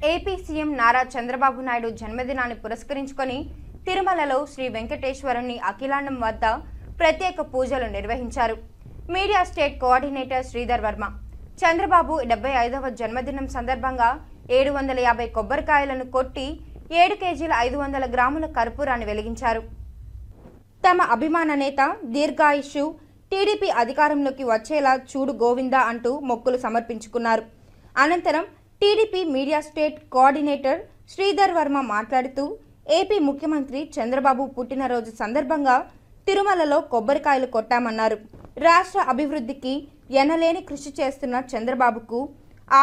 AP CM Nara Chandrababu Naidu జన్మదినాన్ని పురస్కరించుకొని తిరుమలలో శ్రీ వెంకటేశ్వరుని అఖిలాండం వద్ద ప్రత్యేక పూజలు నిర్వహించారు. Media state coordinator Sridhar Varma Chandrababu 75వ జన్మదినం సందర్భంగా 750 కొబ్బరికాయలను కొట్టి 7 కేజీల 500 గ్రాముల కర్పూరాన్ని వెలిగించారు. తమ అభిమాన నేత దీర్ఘాయుష్షు టీడీపీ అధికారంలోకి వచ్చేలా చూడు గోవిందా అంటూ మొక్కులు సమర్పించుకున్నారు. అనంతరం TDP media state coordinator Sridhar Varma మాట్లాడుతూ ఏపీ ముఖ్యమంత్రి చంద్రబాబు పుట్టినరోజు సందర్భంగా తిరుమలలో కొబ్బరికాయలు కొట్టామన్నారు. రాష్ట్ర అభివృద్ధికి ఎనలేని కృషి చేస్తున్న చంద్రబాబుకు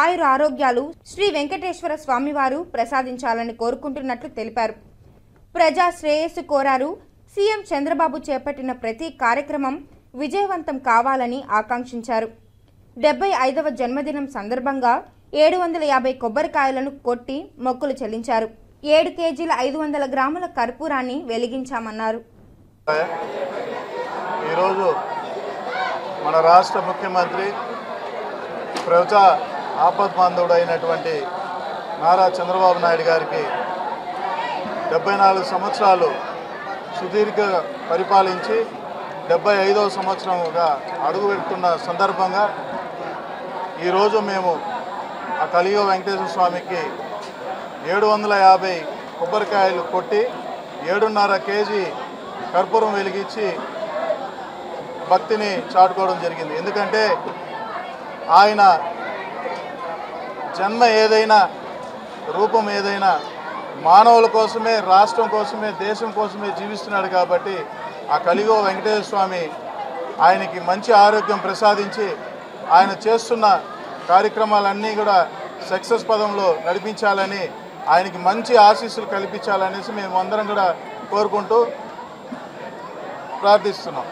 ఆయుర ఆరోగ్యాలు శ్రీ వెంకటేశ్వర స్వామివారు ప్రసాదించాలని కోరుకుంటున్నట్లు తెలిపారు. ప్రజా శ్రేయస్సు కోరారు. సీఎం చంద్రబాబు చేపట్టిన ప్రతి కార్యక్రమం విజయవంతం కావాలని ఆకాంక్షించారు. 75వ జన్మదినం సందర్భంగా 750 కొబ్బరికాయలను కొట్టి మొక్కులు చెల్లించారు. 7 కేజీల 500 గ్రాముల కర్పూరాన్ని వెలిగించామన్నారు. ఈరోజు మన రాష్ట్ర ముఖ్యమంత్రి ప్రజా ఆపద్బాంధవుడైనటువంటి నారా చంద్రబాబు నాయుడు గారికి 74 సంవత్సరాలు సుదీర్ఘ పరిపాలించి 75వ సంవత్సరంగా అడుగుపెడుతున్న సందర్భంగా ఈరోజు మేము ఆ కలియుగ వెంకటేశ్వర స్వామికి 750 కొబ్బరికాయలు కొట్టి 7.5 కేజీ కర్పూరం వెలిగించి భక్తిని చాటుకోవడం జరిగింది. ఎందుకంటే ఆయన జన్మ ఏదైనా రూపం ఏదైనా మానవుల కోసమే, రాష్ట్రం కోసమే, దేశం కోసమే జీవిస్తున్నాడు. కాబట్టి ఆ కలియుగ వెంకటేశ్వర స్వామి ఆయనకి మంచి ఆరోగ్యం ప్రసాదించి ఆయన చేస్తున్న కార్యక్రమాలన్నీ కూడా సక్సెస్ పదంలో నడిపించాలని, ఆయనకి మంచి ఆశీస్సులు కల్పించాలనేసి మేము అందరం కూడా కోరుకుంటూ ప్రార్థిస్తున్నాం.